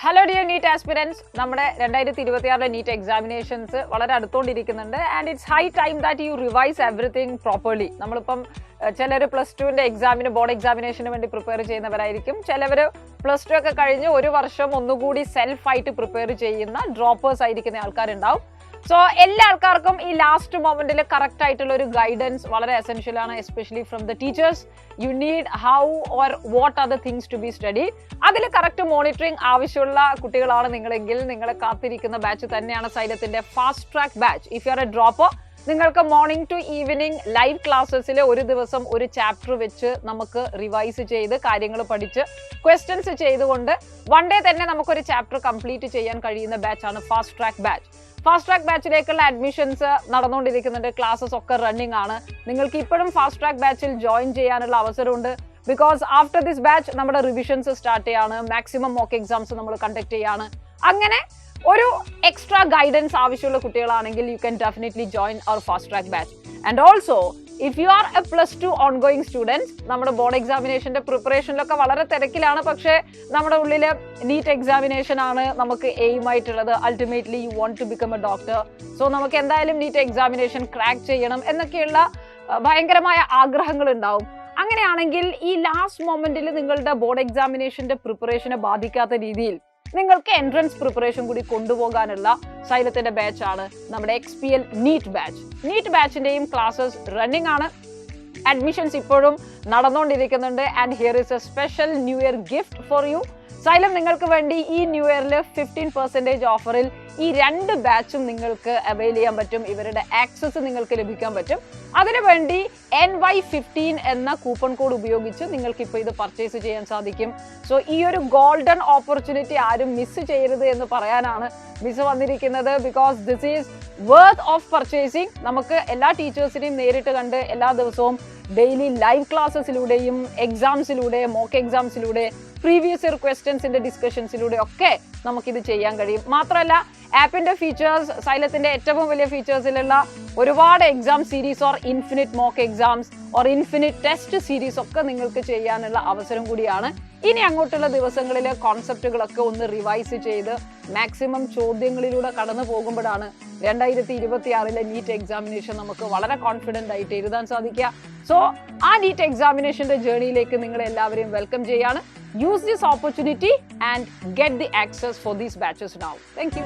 Hello dear NEET aspirants, നമ്മുടെ 2026 NEET examinations വളരെ അടുത്തോണ്ടിരിക്കുന്നുണ്ട് and it's high time that you revise everything properly. നമ്മളിപ്പം ചിലർ +2ന്റെ എക്സാമിന് ബോർഡ് എക്സാമിനേഷന് വേണ്ടി പ്രിപ്പയർ ചെയ്യുന്നവരായിരിക്കും. ചിലവർ +2 ഒക്കെ കഴിഞ്ഞ് ഒരു വർഷം ഒന്നുകൂടി സെൽഫായിട്ട് പ്രിപ്പയർ ചെയ്യുന്ന ഡ്രോപ്പേഴ്സ് ആയിരിക്കുന്ന ആൾക്കാരുണ്ടാവും. സോ എല്ലാ ആൾക്കാർക്കും ഈ ലാസ്റ്റ് മൊമെന്റിൽ കറക്റ്റ് ആയിട്ടുള്ള ഒരു ഗൈഡൻസ് വളരെ എസെൻഷ്യൽ ആണ്, especially from the teachers. You need how or what are the things to be study. അതിൽ കറക്റ്റ് മോണിറ്ററിംഗ് ആവശ്യമുള്ള കുട്ടികളാണ് നിങ്ങളെങ്കിൽ നിങ്ങളെ കാത്തിരിക്കുന്ന ബാച്ച് തന്നെയാണ് സൈലത്തിന്റെ fast track batch. If you are a dropper, നിങ്ങൾക്ക് മോർണിംഗ് ടു ഈവനിങ് ലൈവ് ക്ലാസ്സസിൽ ഒരു ദിവസം ഒരു ചാപ്റ്റർ വെച്ച് നമുക്ക് റിവൈസ് ചെയ്ത് കാര്യങ്ങൾ പഠിച്ച് ക്വസ്റ്റ്യൻസ് ചെയ്തുകൊണ്ട് വൺ ഡേ തന്നെ നമുക്കൊരു ചാപ്റ്റർ കംപ്ലീറ്റ് ചെയ്യാൻ കഴിയുന്ന ബാച്ചാണ് fast track batch. Fast track ബാച്ചിലേക്കുള്ള അഡ്മിഷൻസ് നടന്നുകൊണ്ടിരിക്കുന്നുണ്ട്. ക്ലാസ്സസ് ഒക്കെ റണ്ണിംഗ് ആണ്. നിങ്ങൾക്ക് ഇപ്പോഴും ഫാസ്റ്റ് ട്രാക്ക് ബാച്ചിൽ ജോയിൻ ചെയ്യാനുള്ള അവസരമുണ്ട്. ബിക്കോസ് ആഫ്റ്റർ ദിസ് ബാച്ച് നമ്മുടെ റിവിഷൻസ് സ്റ്റാർട്ട് ചെയ്യാണ്, മാക്സിമം മോക്ക് എക്സാംസ് നമ്മൾ കണ്ടക്ട് ചെയ്യാണ്. അങ്ങനെ ഒരു എക്സ്ട്രാ ഗൈഡൻസ് ആവശ്യമുള്ള കുട്ടികളാണെങ്കിൽ you can definitely join our fast track batch. And also if you are a +2 ongoing students, നമ്മുടെ ബോർഡ് എക്സാമിനേഷന്റെ പ്രിപ്പറേഷനിലൊക്കെ വളരെ തിരക്കിലാണ്. പക്ഷേ നമ്മുടെ ഉള്ളിൽ നീറ്റ് എക്സാമിനേഷൻ ആണ് നമുക്ക് എയിം ആയിട്ടുള്ളത്. Ultimately you want to become a doctor. So നമുക്ക് എന്തായാലും നീറ്റ് എക്സാമിനേഷൻ ക്രാക്ക് ചെയ്യണം എന്നൊക്കെയുള്ള ഭയങ്കരമായ ആഗ്രഹങ്ങൾ ഉണ്ടാവും. അങ്ങനെയാണെങ്കിൽ ഈ ലാസ്റ്റ് മൊമെന്റിൽ നിങ്ങളുടെ ബോർഡ് എക്സാമിനേഷന്റെ പ്രിപ്പറേഷനെ ബാധിക്കാത്ത രീതിയിൽ നിങ്ങൾക്ക് എൻട്രൻസ് പ്രിപ്പറേഷൻ കൂടി കൊണ്ടുപോകാനുള്ള സൈലത്തിന്റെ ബാച്ച് ആണ് നമ്മുടെ XPL നീറ്റ് ബാച്ച്. നീറ്റ് ബാച്ചിന്റെയും ക്ലാസ്സസ് റണ്ണിംഗ് ആണ്. അഡ്മിഷൻസ് ഇപ്പോഴും നടന്നുകൊണ്ടിരിക്കുന്നുണ്ട്. And here is a special new year gift for you. Xylem നിങ്ങൾക്ക് വേണ്ടി ഈ ന്യൂ ഇയറിൽ 15% ഓഫറിൽ ഈ 2 ബാച്ചും നിങ്ങൾക്ക് അവൈൽ ചെയ്യാൻ പറ്റും. ഇവരുടെ ആക്സസ് നിങ്ങൾക്ക് ലഭിക്കാൻ പറ്റും. അതിനുവേണ്ടി NY15 എന്ന കൂപ്പൺ കോഡ് ഉപയോഗിച്ച് നിങ്ങൾക്ക് ഇപ്പോൾ ഇത് പർച്ചേസ് ചെയ്യാൻ സാധിക്കും. സോ ഈ ഒരു ഗോൾഡൻ ഓപ്പർച്യൂണിറ്റി ആരും മിസ് ചെയ്യരുത് എന്ന് പറയാനാണ് മിസ് വന്നിരിക്കുന്നത്. Because this is worth of purchasing. നമുക്ക് എല്ലാ ടീച്ചേഴ്സിനെയും നേരിട്ട് കണ്ട് എല്ലാ ദിവസവും ഡെയിലി ലൈവ് ക്ലാസ്സസിലൂടെയും എക്സാംസിലൂടെ മോക്ക് എക്സാംസിലൂടെ പ്രീവിയസ് ഇയർ ക്വസ്റ്റ്യൻസിന്റെ ഡിസ്കഷൻസിലൂടെ ഒക്കെ നമുക്കിത് ചെയ്യാൻ കഴിയും. മാത്രമല്ല ആപ്പിന്റെ ഫീച്ചേഴ്സ്, സൈലത്തിന്റെ ഏറ്റവും വലിയ ഫീച്ചേഴ്സിലുള്ള ഒരുപാട് exam series or infinite mock exams or infinite test series ഒക്കെ നിങ്ങൾക്ക് ചെയ്യാനുള്ള അവസരം കൂടിയാണ്. ഇനി അങ്ങോട്ടുള്ള ദിവസങ്ങളിൽ കോൺസെപ്റ്റുകളൊക്കെ ഒന്ന് റിവൈസ് ചെയ്ത് മാക്സിമം ചോദ്യങ്ങളിലൂടെ കടന്നു പോകുമ്പോഴാണ് 2026 നീറ്റ് എക്സാമിനേഷൻ നമുക്ക് വളരെ കോൺഫിഡന്റ് ആയിട്ട് എഴുതാൻ സാധിക്കുക. സോ ആ നീറ്റ് എക്സാമിനേഷന്റെ ജേർണിയിലേക്ക് നിങ്ങൾ എല്ലാവരെയും വെൽക്കം ചെയ്യാണ്. Use this opportunity and get the access for these batches now. Thank you.